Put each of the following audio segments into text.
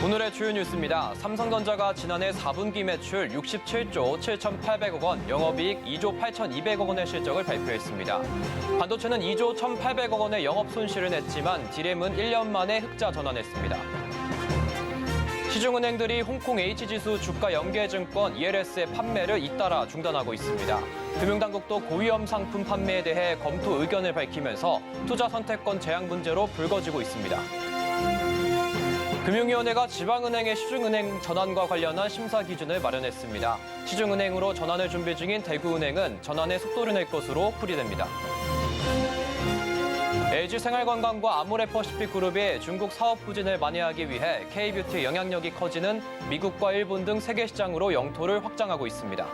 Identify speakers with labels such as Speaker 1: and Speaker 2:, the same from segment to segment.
Speaker 1: 오늘의 주요 뉴스입니다. 삼성전자가 지난해 4분기 매출 67조 7,800억 원, 영업이익 2조 8,200억 원의 실적을 발표했습니다. 반도체는 2조 1,800억 원의 영업 손실을 냈지만 디램은 1년 만에 흑자 전환했습니다. 시중은행들이 홍콩 H지수 주가 연계증권 ELS의 판매를 잇따라 중단하고 있습니다. 금융당국도 고위험 상품 판매에 대해 검토 의견을 밝히면서 투자 선택권 제한 문제로 불거지고 있습니다. 금융위원회가 지방은행의 시중은행 전환과 관련한 심사 기준을 마련했습니다. 시중은행으로 전환을 준비 중인 대구은행은 전환에 속도를 낼 것으로 풀이됩니다. LG생활건강과 아모레퍼시픽그룹이 중국 사업 부진을 만회하기 위해 K뷰티의 영향력이 커지는 미국과 일본 등 세계 시장으로 영토를 확장하고 있습니다.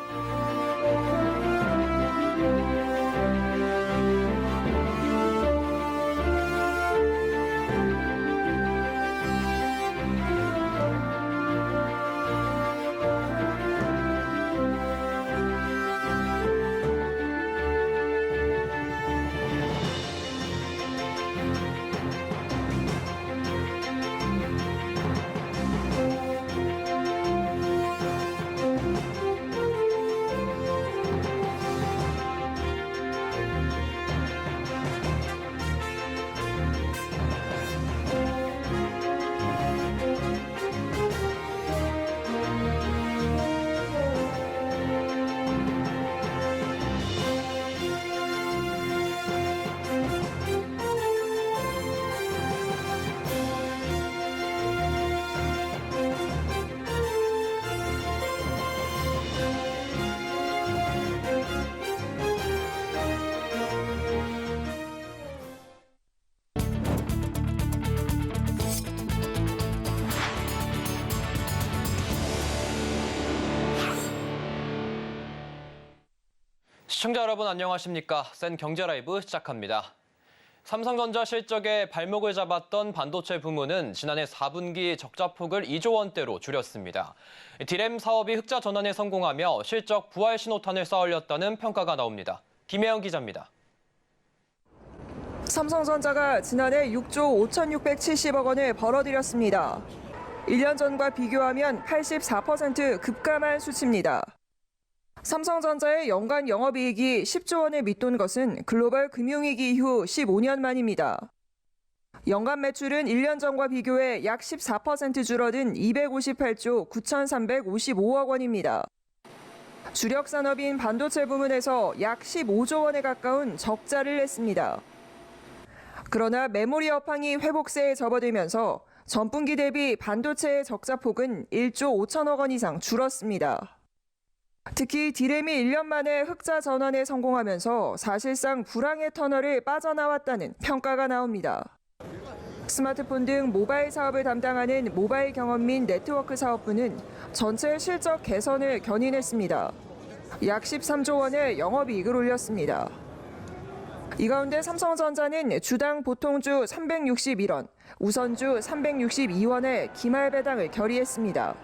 Speaker 1: 시청자 여러분 안녕하십니까? 센 경제라이브 시작합니다. 삼성전자 실적에 발목을 잡았던 반도체 부문은 지난해 4분기 적자폭을 2조 원대로 줄였습니다. 디램 사업이 흑자 전환에 성공하며 실적 부활 신호탄을 쌓으렸다는 평가가 나옵니다. 김혜영 기자입니다.
Speaker 2: 삼성전자가 지난해 6조 5,670억 원을 벌어들였습니다. 1년 전과 비교하면 84% 급감한 수치입니다. 삼성전자의 연간 영업이익이 10조 원에 밑돈 것은 글로벌 금융위기 이후 15년 만입니다. 연간 매출은 1년 전과 비교해 약 14% 줄어든 258조 9,355억 원입니다. 주력 산업인 반도체 부문에서 약 15조 원에 가까운 적자를 냈습니다. 그러나 메모리 업황이 회복세에 접어들면서 전분기 대비 반도체의 적자폭은 1조 5천억 원 이상 줄었습니다. 특히 디램이 1년 만에 흑자 전환에 성공하면서 사실상 불황의 터널을 빠져나왔다는 평가가 나옵니다. 스마트폰 등 모바일 사업을 담당하는 모바일 경험 및 네트워크 사업부는 전체 실적 개선을 견인했습니다. 약 13조 원의 영업이익을 올렸습니다. 이 가운데 삼성전자는 주당 보통주 361원, 우선주 362원의 기말 배당을 결의했습니다.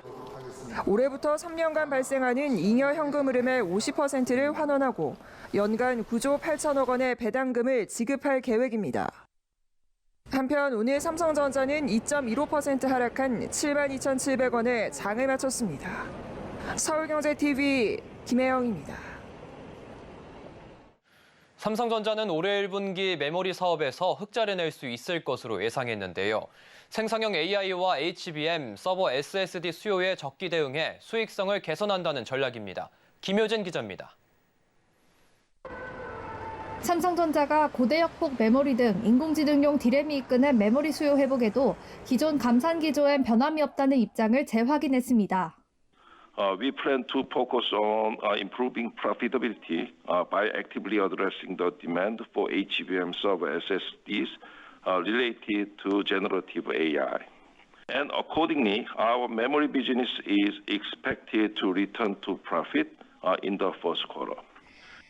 Speaker 2: 올해부터 3년간 발생하는 잉여 현금 흐름의 50%를 환원하고 연간 9조 8천억 원의 배당금을 지급할 계획입니다. 한편 오늘 삼성전자는 2.15% 하락한 72,700원에 장을 마쳤습니다. 서울경제TV 김혜영입니다.
Speaker 1: 삼성전자는 올해 1분기 메모리 사업에서 흑자를 낼 수 있을 것으로 예상했는데요. 생산형 AI와 HBM, 서버 SSD 수요에 적기 대응해 수익성을 개선한다는 전략입니다. 김효진 기자입니다.
Speaker 3: 삼성전자가 고대역폭 메모리 등 인공지능용 디램이 이끄는 메모리 수요 회복에도 기존 감산 기조엔 변함이 없다는 입장을 재확인했습니다.
Speaker 4: We plan to focus on improving profitability by actively addressing the demand for HBM server SSDs related to generative AI. And accordingly, our memory business is expected to return to profit in the first quarter.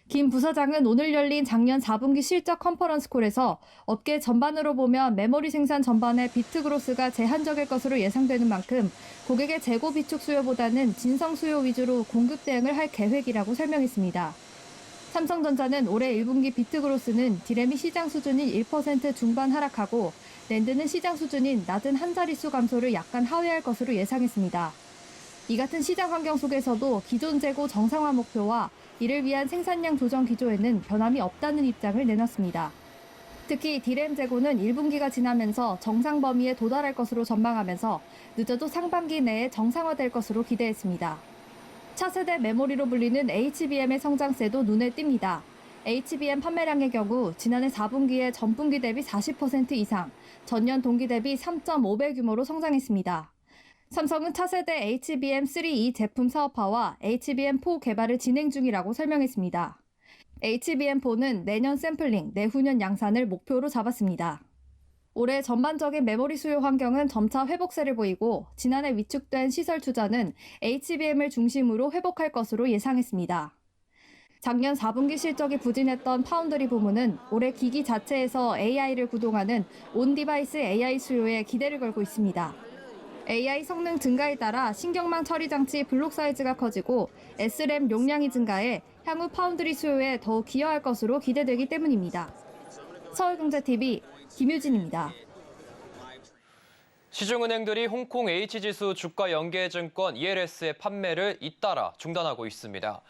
Speaker 3: 김 부사장은 오늘 열린 작년 4분기 실적 컨퍼런스 콜에서 업계 전반으로 보면 메모리 생산 전반의 비트 그로스가 제한적일 것으로 예상되는 만큼 고객의 재고 비축 수요보다는 진성 수요 위주로 공급 대응을 할 계획이라고 설명했습니다. 삼성전자는 올해 1분기 비트 그로스는 디램이 시장 수준인 1% 중반 하락하고 랜드는 시장 수준인 낮은 한 자릿수 감소를 약간 하회할 것으로 예상했습니다. 이 같은 시장 환경 속에서도 기존 재고 정상화 목표와 이를 위한 생산량 조정 기조에는 변함이 없다는 입장을 내놨습니다. 특히 디램 재고는 1분기가 지나면서 정상 범위에 도달할 것으로 전망하면서 늦어도 상반기 내에 정상화될 것으로 기대했습니다. 차세대 메모리로 불리는 HBM의 성장세도 눈에 띕니다. HBM 판매량의 경우 지난해 4분기에 전분기 대비 40% 이상, 전년 동기 대비 3.5배 규모로 성장했습니다. 삼성은 차세대 HBM3E 제품 사업화와 HBM4 개발을 진행 중이라고 설명했습니다. HBM4는 내년 샘플링, 내후년 양산을 목표로 잡았습니다. 올해 전반적인 메모리 수요 환경은 점차 회복세를 보이고 지난해 위축된 시설 투자는 HBM을 중심으로 회복할 것으로 예상했습니다. 작년 4분기 실적이 부진했던 파운드리 부문은 올해 기기 자체에서 AI를 구동하는 온디바이스 AI 수요에 기대를 걸고 있습니다. AI 성능 증가에 따라 신경망 처리 장치 블록 사이즈가 커지고 SRAM 용량이 증가해 향후 파운드리 수요에 더욱 기여할 것으로 기대되기 때문입니다. 서울경제TV 김유진입니다.
Speaker 1: 시중은행들이 홍콩 H지수 주가 연계증권 ELS의 판매를 잇따라 중단하고 있습니다.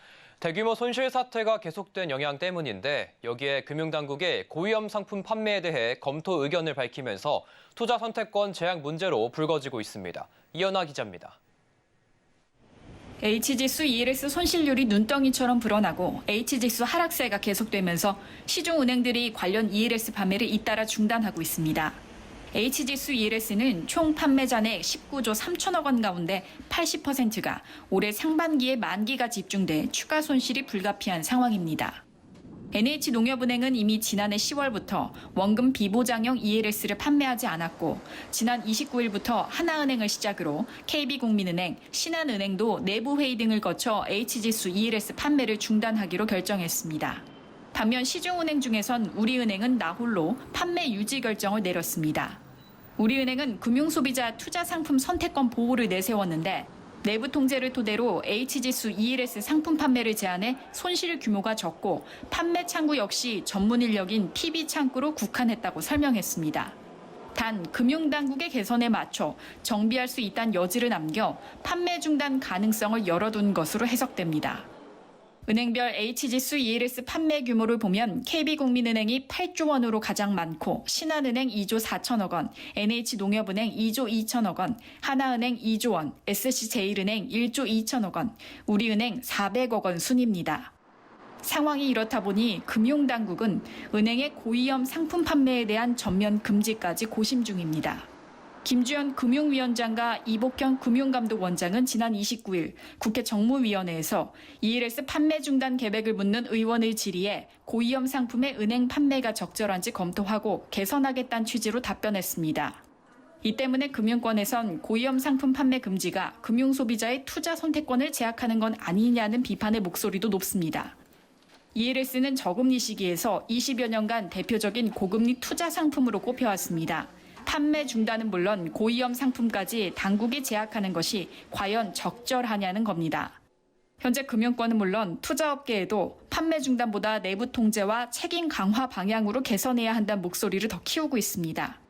Speaker 1: 대규모 손실 사태가 계속된 영향 때문인데 여기에 금융당국의 고위험 상품 판매에 대해 검토 의견을 밝히면서 투자 선택권 제약 문제로 불거지고 있습니다. 이연아 기자입니다.
Speaker 5: H지수 ELS 손실률이 눈덩이처럼 불어나고 H지수 하락세가 계속되면서 시중은행들이 관련 ELS 판매를 잇따라 중단하고 있습니다. H지수 ELS는 총 판매 잔액 19조 3천억 원 가운데 80%가 올해 상반기에 만기가 집중돼 추가 손실이 불가피한 상황입니다. NH농협은행은 이미 지난해 10월부터 원금 비보장형 ELS를 판매하지 않았고 지난 29일부터 하나은행을 시작으로 KB국민은행, 신한은행도 내부 회의 등을 거쳐 H지수 ELS 판매를 중단하기로 결정했습니다. 반면 시중은행 중에선 우리은행은 나홀로 판매 유지 결정을 내렸습니다. 우리은행은 금융소비자 투자상품 선택권 보호를 내세웠는데 내부 통제를 토대로 H지수 ELS 상품 판매를 제한해 손실 규모가 적고 판매 창구 역시 전문 인력인 PB 창구로 국한했다고 설명했습니다. 단 금융당국의 개선에 맞춰 정비할 수 있다는 여지를 남겨 판매 중단 가능성을 열어둔 것으로 해석됩니다. 은행별 H지수 ELS 판매 규모를 보면 KB국민은행이 8조 원으로 가장 많고 신한은행 2조 4천억 원, NH농협은행 2조 2천억 원, 하나은행 2조 원, SC제일은행 1조 2천억 원, 우리은행 400억 원 순입니다. 상황이 이렇다 보니 금융당국은 은행의 고위험 상품 판매에 대한 전면 금지까지 고심 중입니다. 김주현 금융위원장과 이복현 금융감독원장은 지난 29일 국회 정무위원회에서 ELS 판매 중단 계획을 묻는 의원의 질의에 고위험 상품의 은행 판매가 적절한지 검토하고 개선하겠다는 취지로 답변했습니다. 이 때문에 금융권에선 고위험 상품 판매 금지가 금융소비자의 투자 선택권을 제약하는 건 아니냐는 비판의 목소리도 높습니다. ELS는 저금리 시기에서 20여 년간 대표적인 고금리 투자 상품으로 꼽혀왔습니다. 판매 중단은 물론 고위험 상품까지 당국이 제약하는 것이 과연 적절하냐는 겁니다. 현재 금융권은 물론 투자업계에도 판매 중단보다 내부 통제와 책임 강화 방향으로 개선해야 한다는 목소리를 더 키우고 있습니다.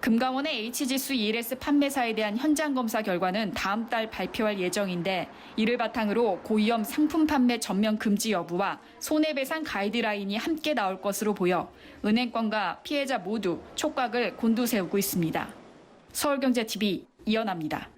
Speaker 5: 금감원의 H지수 ELS 판매사에 대한 현장 검사 결과는 다음 달 발표할 예정인데 이를 바탕으로 고위험 상품 판매 전면 금지 여부와 손해배상 가이드라인이 함께 나올 것으로 보여 은행권과 피해자 모두 촉각을 곤두세우고 있습니다. 서울경제TV 이연아입니다.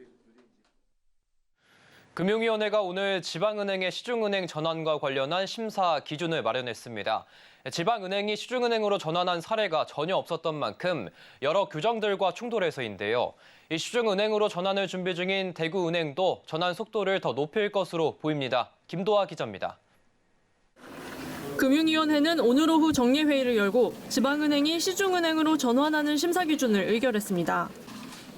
Speaker 1: 금융위원회가 오늘 지방은행의 시중은행 전환과 관련한 심사 기준을 마련했습니다. 지방은행이 시중은행으로 전환한 사례가 전혀 없었던 만큼 여러 규정들과 충돌해서인데요. 이 시중은행으로 전환을 준비 중인 대구은행도 전환 속도를 더 높일 것으로 보입니다. 김도아 기자입니다.
Speaker 6: 금융위원회는 오늘 오후 정례회의를 열고 지방은행이 시중은행으로 전환하는 심사 기준을 의결했습니다.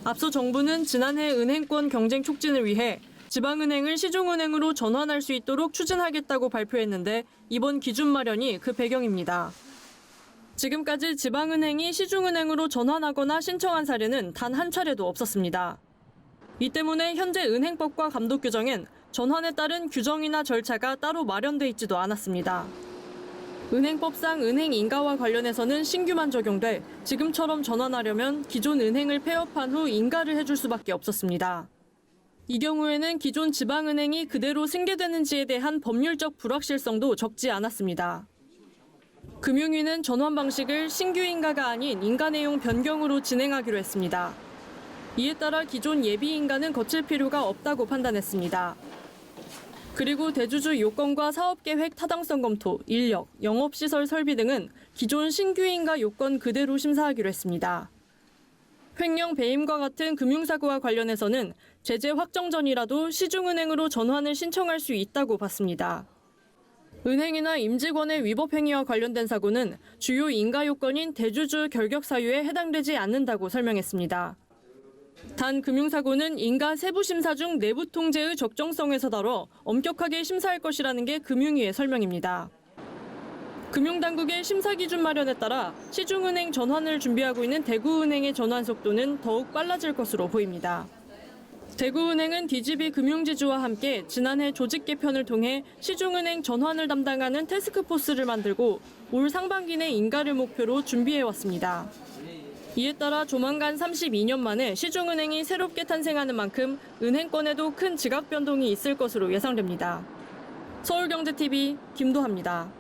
Speaker 6: 앞서 정부는 지난해 은행권 경쟁 촉진을 위해 지방은행을 시중은행으로 전환할 수 있도록 추진하겠다고 발표했는데 이번 기준 마련이 그 배경입니다. 지금까지 지방은행이 시중은행으로 전환하거나 신청한 사례는 단 한 차례도 없었습니다. 이 때문에 현재 은행법과 감독 규정엔 전환에 따른 규정이나 절차가 따로 마련돼 있지도 않았습니다. 은행법상 은행 인가와 관련해서는 신규만 적용돼 지금처럼 전환하려면 기존 은행을 폐업한 후 인가를 해줄 수밖에 없었습니다. 이 경우에는 기존 지방은행이 그대로 승계되는지에 대한 법률적 불확실성도 적지 않았습니다. 금융위는 전환 방식을 신규 인가가 아닌 인가 내용 변경으로 진행하기로 했습니다. 이에 따라 기존 예비 인가는 거칠 필요가 없다고 판단했습니다. 그리고 대주주 요건과 사업계획 타당성 검토, 인력, 영업시설 설비 등은 기존 신규 인가 요건 그대로 심사하기로 했습니다. 횡령 배임과 같은 금융사고와 관련해서는 제재 확정 전이라도 시중은행으로 전환을 신청할 수 있다고 봤습니다. 은행이나 임직원의 위법 행위와 관련된 사고는 주요 인가 요건인 대주주 결격 사유에 해당되지 않는다고 설명했습니다. 단 금융사고는 인가 세부 심사 중 내부 통제의 적정성에서 다뤄 엄격하게 심사할 것이라는 게 금융위의 설명입니다. 금융당국의 심사 기준 마련에 따라 시중은행 전환을 준비하고 있는 대구은행의 전환 속도는 더욱 빨라질 것으로 보입니다. 대구은행은 DGB 금융지주와 함께 지난해 조직 개편을 통해 시중은행 전환을 담당하는 태스크포스를 만들고 올 상반기 내 인가를 목표로 준비해왔습니다. 이에 따라 조만간 32년 만에 시중은행이 새롭게 탄생하는 만큼 은행권에도 큰 지각 변동이 있을 것으로 예상됩니다. 서울경제TV 김도하입니다.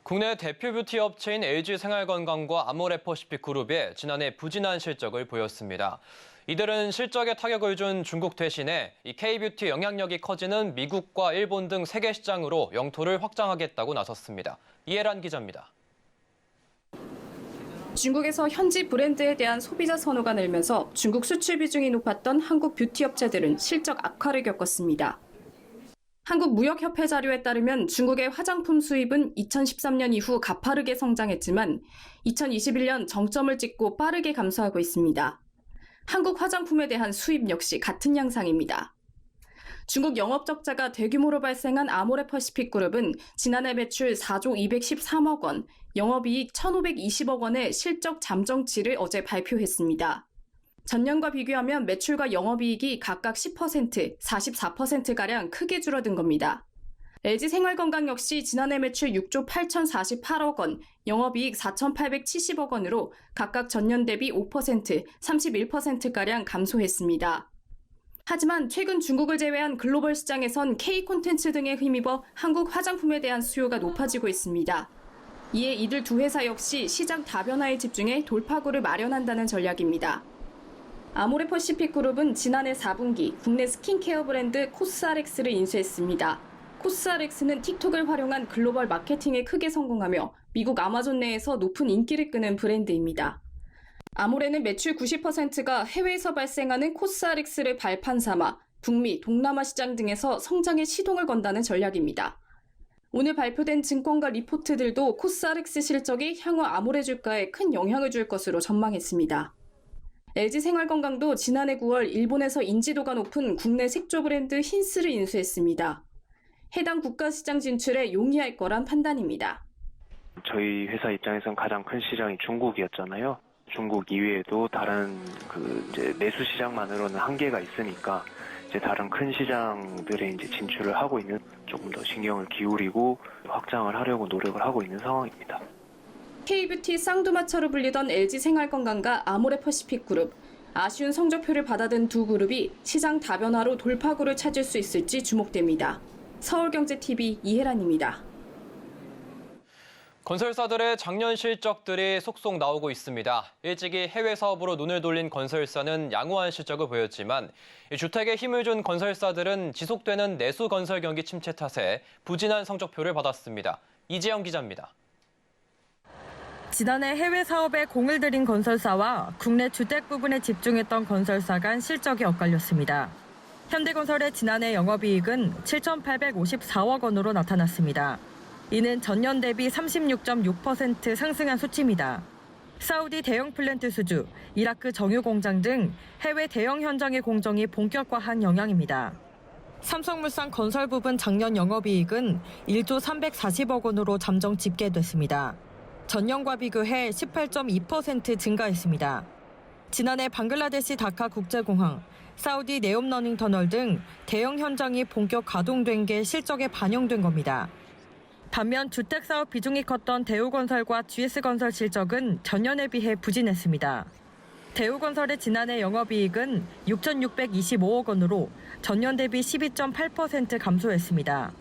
Speaker 1: 국내 대표 뷰티 업체인 LG생활건강과 아모레퍼시픽그룹이 지난해 부진한 실적을 보였습니다. 이들은 실적에 타격을 준 중국 대신에 이 K뷰티 영향력이 커지는 미국과 일본 등 세계 시장으로 영토를 확장하겠다고 나섰습니다. 이해란 기자입니다.
Speaker 7: 중국에서 현지 브랜드에 대한 소비자 선호가 늘면서 중국 수출 비중이 높았던 한국 뷰티 업체들은 실적 악화를 겪었습니다. 한국무역협회 자료에 따르면 중국의 화장품 수입은 2013년 이후 가파르게 성장했지만 2021년 정점을 찍고 빠르게 감소하고 있습니다. 한국 화장품에 대한 수입 역시 같은 양상입니다. 중국 영업적자가 대규모로 발생한 아모레퍼시픽그룹은 지난해 매출 4조 213억 원, 영업이익 1,520억 원의 실적 잠정치를 어제 발표했습니다. 전년과 비교하면 매출과 영업이익이 각각 10%, 44%가량 크게 줄어든 겁니다. LG생활건강 역시 지난해 매출 6조 8,048억 원, 영업이익 4,870억 원으로 각각 전년 대비 5%, 31%가량 감소했습니다. 하지만 최근 중국을 제외한 글로벌 시장에선 K 콘텐츠 등에 힘입어 한국 화장품에 대한 수요가 높아지고 있습니다. 이에 이들 두 회사 역시 시장 다변화에 집중해 돌파구를 마련한다는 전략입니다. 아모레퍼시픽그룹은 지난해 4분기 국내 스킨케어 브랜드 코스알엑스를 인수했습니다. 코스알엑스는 틱톡을 활용한 글로벌 마케팅에 크게 성공하며 미국 아마존 내에서 높은 인기를 끄는 브랜드입니다. 아모레는 매출 90%가 해외에서 발생하는 코스알엑스를 발판 삼아 북미, 동남아 시장 등에서 성장에 시동을 건다는 전략입니다. 오늘 발표된 증권가 리포트들도 코스알엑스 실적이 향후 아모레 주가에 큰 영향을 줄 것으로 전망했습니다. LG생활건강도 지난해 9월 일본에서 인지도가 높은 국내 색조 브랜드 힌스를 인수했습니다. 해당 국가시장 진출에 용이할 거란 판단입니다.
Speaker 8: 저희 회사 입장에선 가장 큰 시장이 중국이었잖아요. 중국 이외에도 다른 내수 시장만으로는 한계가 있으니까 이제 다른 큰 시장들에 이제 진출을 하고 있는, 조금 더 신경을 기울이고 확장을 하려고 노력을 하고 있는 상황입니다.
Speaker 7: K뷰티 쌍두마차로 불리던 LG생활건강과 아모레퍼시픽그룹, 아쉬운 성적표를 받아든 두 그룹이 시장 다변화로 돌파구를 찾을 수 있을지 주목됩니다. 서울경제TV 이혜란입니다.
Speaker 1: 건설사들의 작년 실적들이 속속 나오고 있습니다. 일찍이 해외 사업으로 눈을 돌린 건설사는 양호한 실적을 보였지만 주택에 힘을 준 건설사들은 지속되는 내수 건설 경기 침체 탓에 부진한 성적표를 받았습니다. 이재영 기자입니다.
Speaker 9: 지난해 해외 사업에 공을 들인 건설사와 국내 주택 부분에 집중했던 건설사 간 실적이 엇갈렸습니다. 현대건설의 지난해 영업이익은 7,854억 원으로 나타났습니다. 이는 전년 대비 36.6% 상승한 수치입니다. 사우디 대형 플랜트 수주, 이라크 정유 공장 등 해외 대형 현장의 공정이 본격화한 영향입니다. 삼성물산 건설 부분 작년 영업이익은 1조 340억 원으로 잠정 집계됐습니다. 전년과 비교해 18.2% 증가했습니다. 지난해 방글라데시 다카 국제공항, 사우디 네옴러닝 터널 등 대형 현장이 본격 가동된 게 실적에 반영된 겁니다. 반면 주택사업 비중이 컸던 대우건설과 GS건설 실적은 전년에 비해 부진했습니다. 대우건설의 지난해 영업이익은 6,625억 원으로 전년 대비 12.8% 감소했습니다.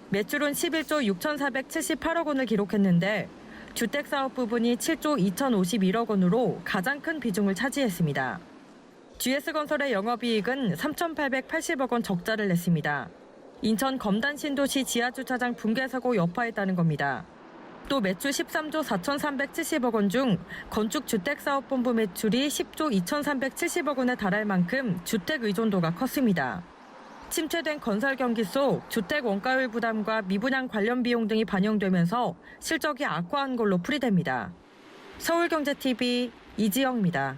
Speaker 9: 매출은 11조 6,478억 원을 기록했는데 주택사업 부분이 7조 2,051억 원으로 가장 큰 비중을 차지했습니다. GS건설의 영업이익은 3,880억 원 적자를 냈습니다. 인천 검단 신도시 지하주차장 붕괴 사고 여파에 따른 겁니다. 또 매출 13조 4,370억 원 중 건축주택사업본부 매출이 10조 2,370억 원에 달할 만큼 주택 의존도가 컸습니다. 침체된 건설 경기 속 주택 원가율 부담과 미분양 관련 비용 등이 반영되면서 실적이 악화한 걸로 풀이됩니다. 서울경제TV 이지영입니다.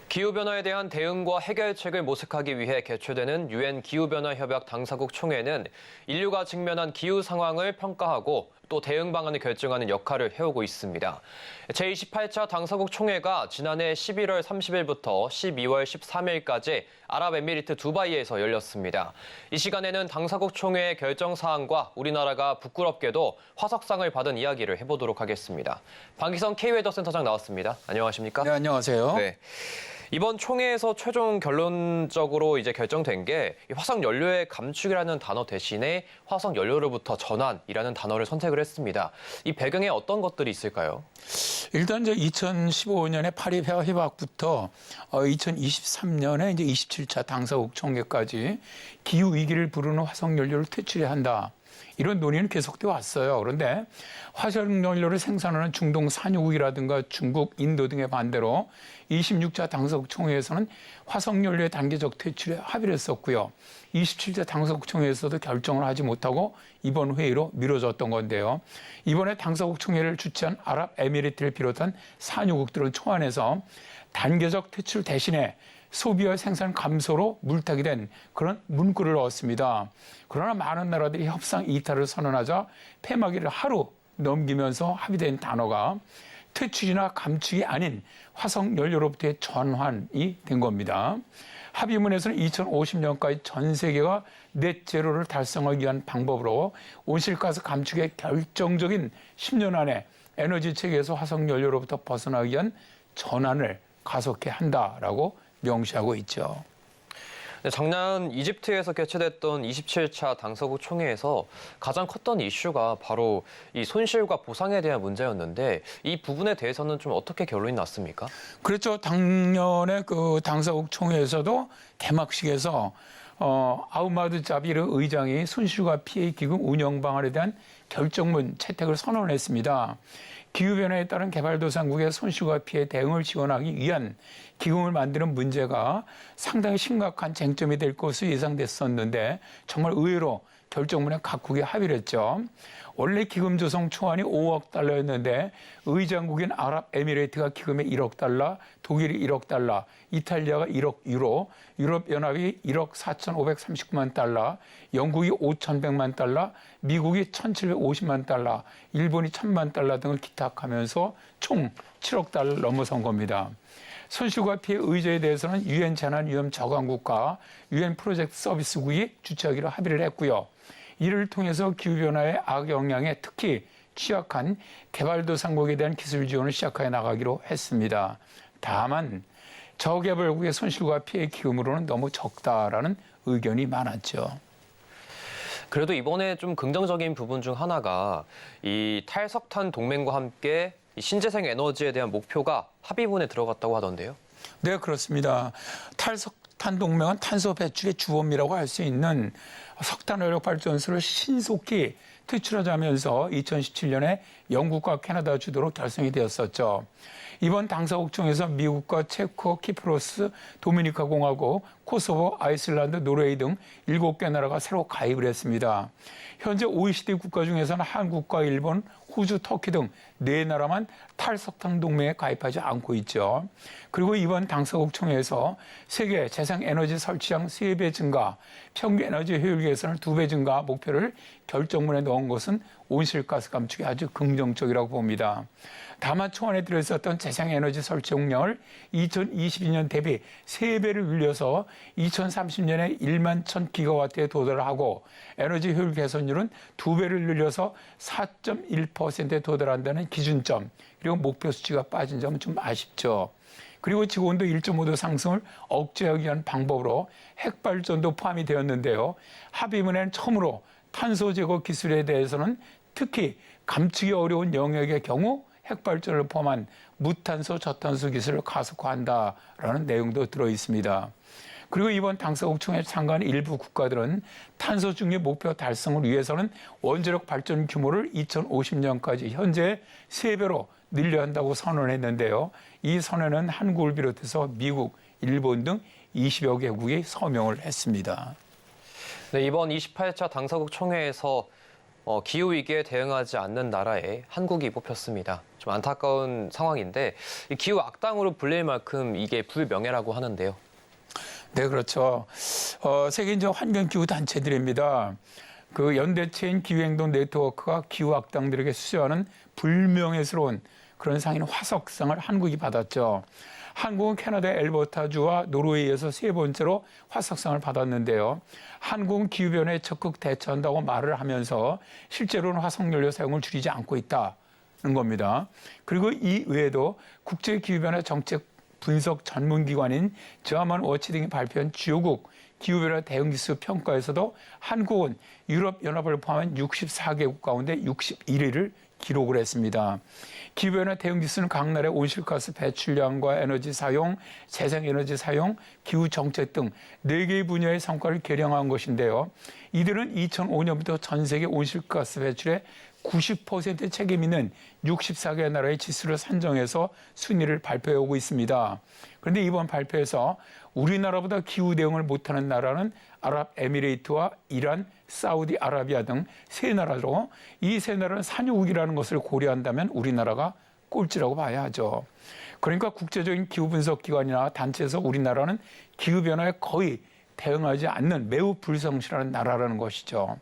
Speaker 1: 기후변화에 대한 대응과 해결책을 모색하기 위해 개최되는 유엔 기후변화협약 당사국 총회는 인류가 직면한 기후 상황을 평가하고 또 대응 방안을 결정하는 역할을 해오고 있습니다. 제28차 당사국 총회가 지난해 11월 30일부터 12월 13일까지 아랍에미리트 두바이에서 열렸습니다. 이 시간에는 당사국 총회의 결정 사항과 우리나라가 부끄럽게도 화석상을 받은 이야기를 해보도록 하겠습니다. 방기성 K웨더 센터장 나왔습니다. 안녕하십니까?
Speaker 10: 네, 안녕하세요.
Speaker 1: 네. 이번 총회에서 최종 결론적으로 이제 결정된 게 화석 연료의 감축이라는 단어 대신에 화석 연료로부터 전환이라는 단어를 선택을 했습니다. 이 배경에 어떤 것들이 있을까요?
Speaker 10: 일단 이제 2015년에 파리 회화 협약부터 2023년에 이제 27차 당사국 총회까지 기후 위기를 부르는 화석 연료를 퇴출해야 한다. 이런 논의는 계속돼 왔어요. 그런데 화석 연료를 생산하는 중동 산유국이라든가 중국, 인도 등의 반대로 26차 당사국 총회에서는 화석 연료의 단계적 퇴출에 합의를 했었고요. 27차 당사국 총회에서도 결정을 하지 못하고 이번 회의로 미뤄졌던 건데요. 이번에 당사국 총회를 주최한 아랍에미리트를 비롯한 산유국들을 초안해서 단계적 퇴출 대신에 소비와 생산 감소로 물타기 된 그런 문구를 넣었습니다. 그러나 많은 나라들이 협상 이탈을 선언하자 폐막일을 하루 넘기면서 합의된 단어가 퇴출이나 감축이 아닌 화석 연료로부터의 전환이 된 겁니다. 합의문에서는 2050년까지 전 세계가 넷제로를 달성하기 위한 방법으로 온실가스 감축의 결정적인 10년 안에 에너지 체계에서 화석 연료로부터 벗어나기 위한 전환을 가속해야 한다라고 명시하고 있죠.
Speaker 1: 작년 이집트에서 개최됐던 27차 당사국 총회에서 가장 컸던 이슈가 바로 이 손실과 보상에 대한 문제였는데 이 부분에 대해서는 좀 어떻게 결론이 났습니까?
Speaker 10: 그렇죠. 작년에 그 당사국 총회에서도 개막식에서 아우마드 자비르 의장이 손실과 피해 기금 운영 방안에 대한 결정문 채택을 선언했습니다. 기후변화에 따른 개발도상국의 손실과 피해 대응을 지원하기 위한 기금을 만드는 문제가 상당히 심각한 쟁점이 될 것으로 예상됐었는데 정말 의외로 결정문에 각국이 합의를 했죠. 원래 기금 조성 초안이 5억 달러였는데 의장국인 아랍에미레이트가 기금에 1억 달러, 독일이 1억 달러, 이탈리아가 1억 유로, 유럽연합이 1억 4,539만 달러, 영국이 5,100만 달러, 미국이 1,750만 달러, 일본이 1,000만 달러 등을 기탁하면서 총 7억 달러를 넘어선 겁니다. 손실과 피해 의제에 대해서는 유엔 재난위험 저강국과 유엔 프로젝트 서비스국이 주최하기로 합의를 했고요. 이를 통해서 기후변화의 악영향에 특히 취약한 개발도상국에 대한 기술 지원을 시작해 나가기로 했습니다. 다만 저개발국의 손실과 피해 기금으로는 너무 적다라는 의견이 많았죠.
Speaker 1: 그래도 이번에 좀 긍정적인 부분 중 하나가 이 탈석탄 동맹과 함께 이 신재생 에너지에 대한 목표가 합의문에 들어갔다고 하던데요.
Speaker 10: 네, 그렇습니다. 탈석탄 동맹은 탄소 배출의 주범이라고 할 수 있는 석탄 화력 발전소를 신속히 퇴출하자면서 2017년에 영국과 캐나다 주도로 결성이 되었었죠. 이번 당사국 총회에서 미국과 체코, 키프로스, 도미니카 공화국, 코소보, 아이슬란드, 노르웨이 등 7개 나라가 새로 가입을 했습니다. 현재 OECD 국가 중에서는 한국과 일본, 호주, 터키 등 4나라만 탈석탄 동맹에 가입하지 않고 있죠. 그리고 이번 당사국 총회에서 세계 재생에너지 설치량 3배 증가, 평균 에너지 효율 경제계획에서는 2배 증가 목표를 결정문에 넣은 것은 온실가스 감축에 아주 긍정적이라고 봅니다. 다만 초안에 들어있었던 재생에너지 설치 용량을 2022년 대비 3배를 늘려서 2030년에 1만 1000기가와트에 도달하고 에너지 효율 개선율은 2배를 늘려서 4.1%에 도달한다는 기준점, 그리고 목표 수치가 빠진 점은 좀 아쉽죠. 그리고 지구온도 1.5도 상승을 억제하기 위한 방법으로 핵발전도 포함이 되었는데요. 합의문에는 처음으로 탄소 제거 기술에 대해서는 특히 감축이 어려운 영역의 경우 핵발전을 포함한 무탄소 저탄소 기술을 가속화한다라는 내용도 들어 있습니다. 그리고 이번 당사국 총회에 참가한 일부 국가들은 탄소 중립 목표 달성을 위해서는 원자력 발전 규모를 2050년까지 현재 3배로 늘려야 한다고 선언했는데요. 이 선언은 한국을 비롯해서 미국, 일본 등 20여 개국이 서명을 했습니다.
Speaker 1: 네, 이번 28차 당사국 총회에서 기후위기에 대응하지 않는 나라에 한국이 뽑혔습니다. 좀 안타까운 상황인데 기후 악당으로 불릴 만큼 이게 불명예라고 하는데요.
Speaker 10: 네, 그렇죠. 세계적 환경기후 단체들입니다. 그 연대체인 기후행동 네트워크가 기후 악당들에게 수여하는 불명예스러운 그런 상인 화석상을 한국이 받았죠. 한국은 캐나다 엘버타주와 노르웨이에서 3번째로 화석상을 받았는데요. 한국은 기후변화에 적극 대처한다고 말을 하면서 실제로는 화석연료 사용을 줄이지 않고 있다는 겁니다. 그리고 이 외에도 국제기후변화 정책 분석 전문기관인 저하만 워치 등이 발표한 주요국 기후변화 대응지수 평가에서도 한국은 유럽연합을 포함한 64개국 가운데 61위를 기록을 했습니다. 기후변화 대응지수는 각 나라의 온실가스 배출량과 에너지 사용, 재생에너지 사용, 기후정책 등 4개의 분야의 성과를 계량한 것인데요. 이들은 2005년부터 전 세계 온실가스 배출의 90% 책임 있는 64개 나라의 지수를 산정해서 순위를 발표해오고 있습니다. 그런데 이번 발표에서 우리나라보다 기후 대응을 못하는 나라는 아랍에미레이트와 이란, 사우디아라비아 등 3나라로 이 3나라는 산유국이라는 것을 고려한다면 우리나라가 꼴찌라고 봐야 하죠. 그러니까 국제적인 기후분석기관이나 단체에서 우리나라는 기후변화에 거의 대응하지 않는 매우 불성실한 나라라는 것이죠.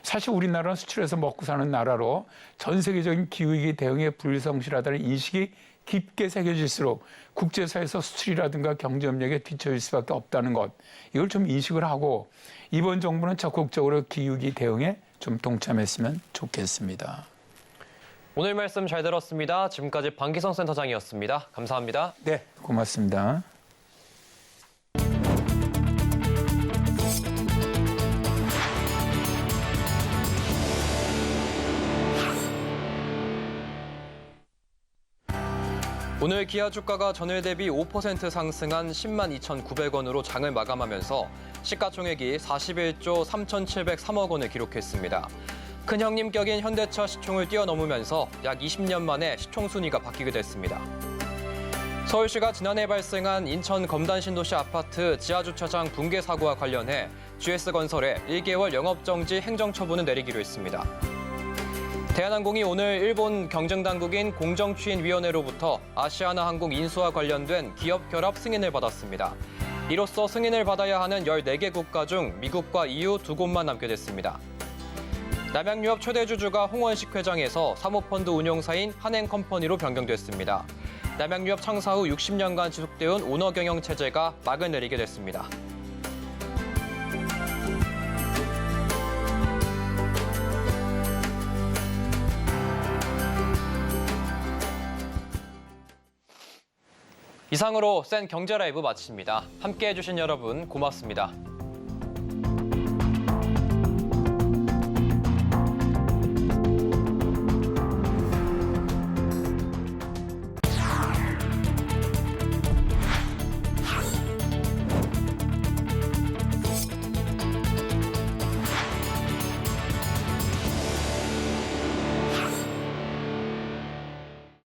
Speaker 10: 사실 우리나라는 수출해서 먹고 사는 나라로 전 세계적인 기후위기 대응에 불성실하다는 인식이 깊게 새겨질수록 국제사회에서 수출이라든가 경제협력에 뒤처질 수밖에 없다는 것, 이걸 좀 인식을 하고 이번 정부는 적극적으로 기후위기 대응에 좀 동참했으면 좋겠습니다.
Speaker 1: 오늘 말씀 잘 들었습니다. 지금까지 방기성 센터장이었습니다. 감사합니다.
Speaker 10: 네, 고맙습니다.
Speaker 1: 오늘 기아 주가가 전일 대비 5% 상승한 10만 2,900원으로 장을 마감하면서 시가총액이 41조 3,703억 원을 기록했습니다. 큰 형님격인 현대차 시총을 뛰어넘으면서 약 20년 만에 시총 순위가 바뀌게 됐습니다. 서울시가 지난해 발생한 인천 검단 신도시 아파트 지하주차장 붕괴 사고와 관련해 GS건설에 1개월 영업정지 행정처분을 내리기로 했습니다. 대한항공이 오늘 일본 경쟁당국인 공정추인위원회로부터 아시아나항공 인수와 관련된 기업 결합 승인을 받았습니다. 이로써 승인을 받아야 하는 14개 국가 중 미국과 EU 2곳만 남게 됐습니다. 남양유업 최대 주주가 홍원식 회장에서 사모펀드 운용사인 한행컴퍼니로 변경됐습니다. 남양유업 창사 후 60년간 지속되어온 오너 경영 체제가 막을 내리게 됐습니다. 이상으로 센 경제 라이브 마칩니다. 함께해 주신 여러분 고맙습니다.